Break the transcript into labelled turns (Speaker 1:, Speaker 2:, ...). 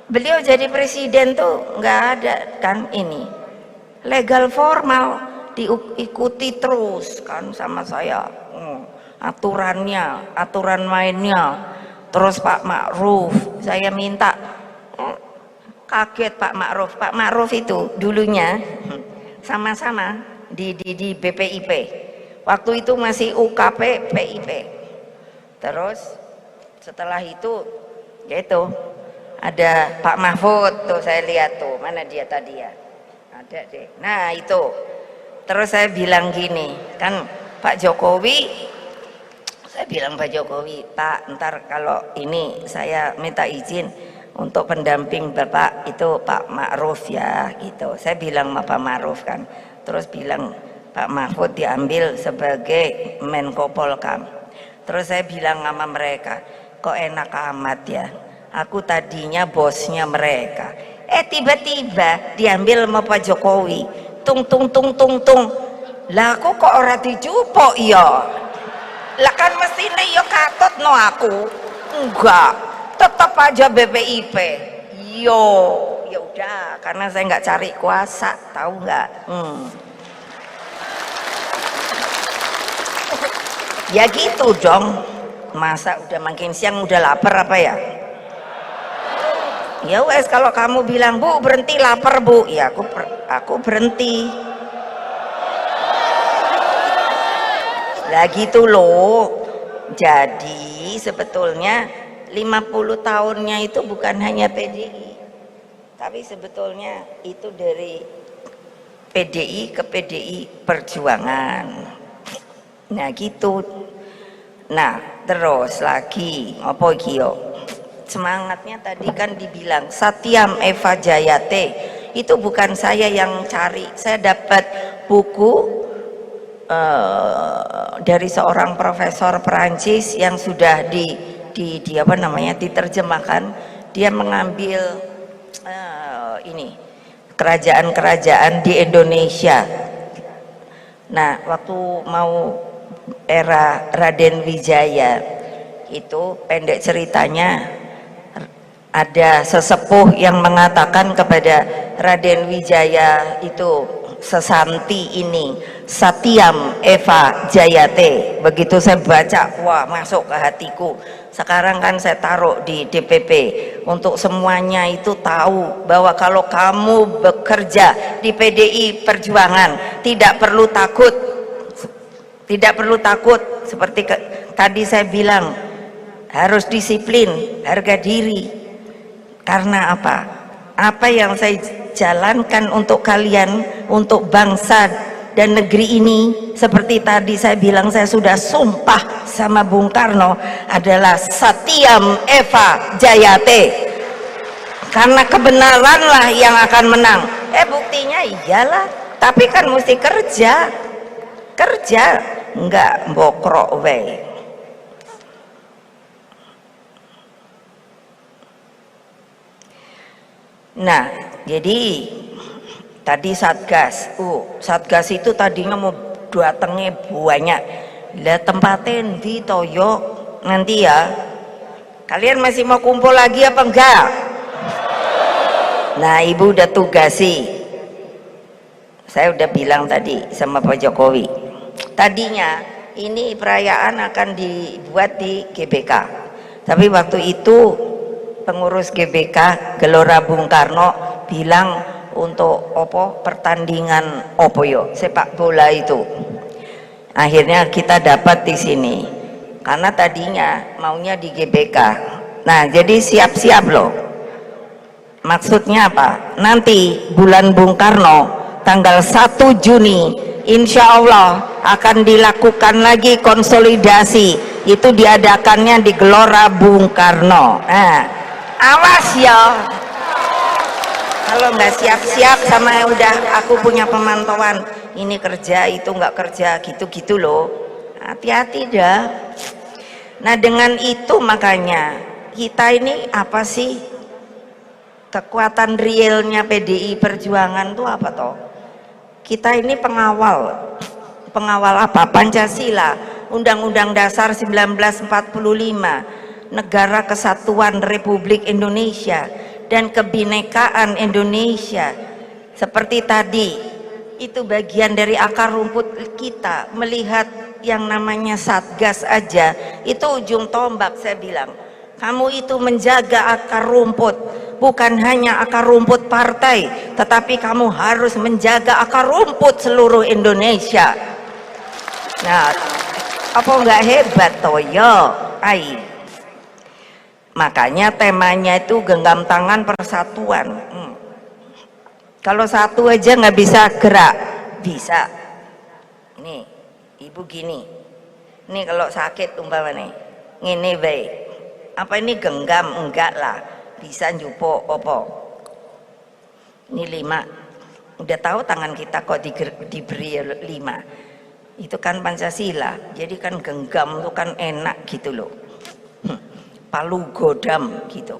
Speaker 1: beliau jadi presiden tuh nggak ada kan ini legal formal, diikuti terus kan sama saya. Aturannya, aturan mainnya. Terus Pak Ma'ruf, saya minta, kaget Pak Ma'ruf itu dulunya sama-sama di BPIP, waktu itu masih UKP PIP. Terus setelah itu yaitu ada Pak Mahfud tuh, saya lihat tuh, mana dia tadi ya, ada deh, nah itu. Terus saya bilang gini kan, Pak Jokowi, saya bilang Pak Jokowi, Pak ntar kalau ini saya minta izin untuk pendamping Bapak itu Pak Ma'ruf ya gitu, saya bilang sama Pak Ma'ruf kan. Terus bilang Pak Mahfud diambil sebagai Menko Polkam. Terus saya bilang sama mereka, kok enak amat ya, aku tadinya bosnya mereka, tiba-tiba diambil sama Pak Jokowi, tung lah aku kok ora dijupuk ya, lah kan mestinya ya katut no aku, enggak, tetap aja BPIP. Yo ya udah, karena saya nggak cari kuasa, tahu nggak? Ya gitu dong, masa udah makin siang udah lapar apa ya? Ya wes, kalau kamu bilang Bu berhenti lapar Bu, ya aku berhenti. Lah gitu loh. Jadi sebetulnya 50 tahunnya itu bukan hanya PDI, tapi sebetulnya itu dari PDI ke PDI Perjuangan. Nah gitu. Nah terus lagi apa iki yo? Semangatnya tadi kan dibilang Satyam Eva Jayate, itu bukan saya yang cari, saya dapat buku dari seorang profesor Perancis yang sudah di apa namanya diterjemahkan. Dia mengambil ini kerajaan-kerajaan di Indonesia. Nah waktu mau era Raden Wijaya itu, pendek ceritanya, ada sesepuh yang mengatakan kepada Raden Wijaya itu, sesanti ini Satyam Eva Jayate. Begitu saya baca, wah masuk ke hatiku. Sekarang kan saya taruh di DPP untuk semuanya itu tahu bahwa kalau kamu bekerja di PDI Perjuangan tidak perlu takut, tidak perlu takut. Seperti tadi saya bilang, harus disiplin, harga diri. Karena apa? Apa yang saya jalankan untuk kalian, untuk bangsa dan negeri ini, seperti tadi saya bilang, saya sudah sumpah sama Bung Karno, adalah Satyam Eva Jayate, karena kebenaranlah yang akan menang. Buktinya iyalah, tapi kan mesti kerja, enggak bokrok we. Nah jadi tadi Satgas, Satgas itu tadinya mau datangnya banyak, lah tempatin di Toyo nanti ya. Kalian masih mau kumpul lagi apa enggak? Nah ibu udah tugasi, saya udah bilang tadi sama Pak Jokowi, tadinya ini perayaan akan dibuat di GBK, tapi waktu itu pengurus GBK Gelora Bung Karno bilang untuk pertandingan sepak bola itu. Akhirnya kita dapat di sini karena tadinya maunya di GBK. Nah jadi siap-siap loh, maksudnya apa, nanti bulan Bung Karno tanggal 1 Juni insya Allah akan dilakukan lagi konsolidasi, itu diadakannya di Gelora Bung Karno. Nah awas ya, kalau nggak siap-siap sama udah aku punya pemantauan ini kerja itu nggak kerja gitu-gitu loh, hati-hati dah. Nah dengan itu makanya kita ini apa sih kekuatan realnya PDI Perjuangan tuh apa toh? Kita ini pengawal apa? Pancasila, Undang-Undang Dasar 1945, Negara Kesatuan Republik Indonesia, dan kebinekaan Indonesia. Seperti tadi, itu bagian dari akar rumput kita. Melihat yang namanya Satgas aja, itu ujung tombak. Saya bilang, kamu itu menjaga akar rumput, bukan hanya akar rumput partai, tetapi kamu harus menjaga akar rumput seluruh Indonesia. Nah, apa nggak hebat toyo? Ai. Makanya temanya itu genggam tangan persatuan. Kalau satu aja nggak bisa gerak, bisa. Nih, ibu gini. Nih kalau sakit umpama nih, ngene baik. Apa ini genggam? Enggak lah, bisa njupuk opo. Ini 5. Udah tahu tangan kita kok diberi 5. Itu kan Pancasila. Jadi kan genggam itu kan enak gitu loh. Palu godam gitu.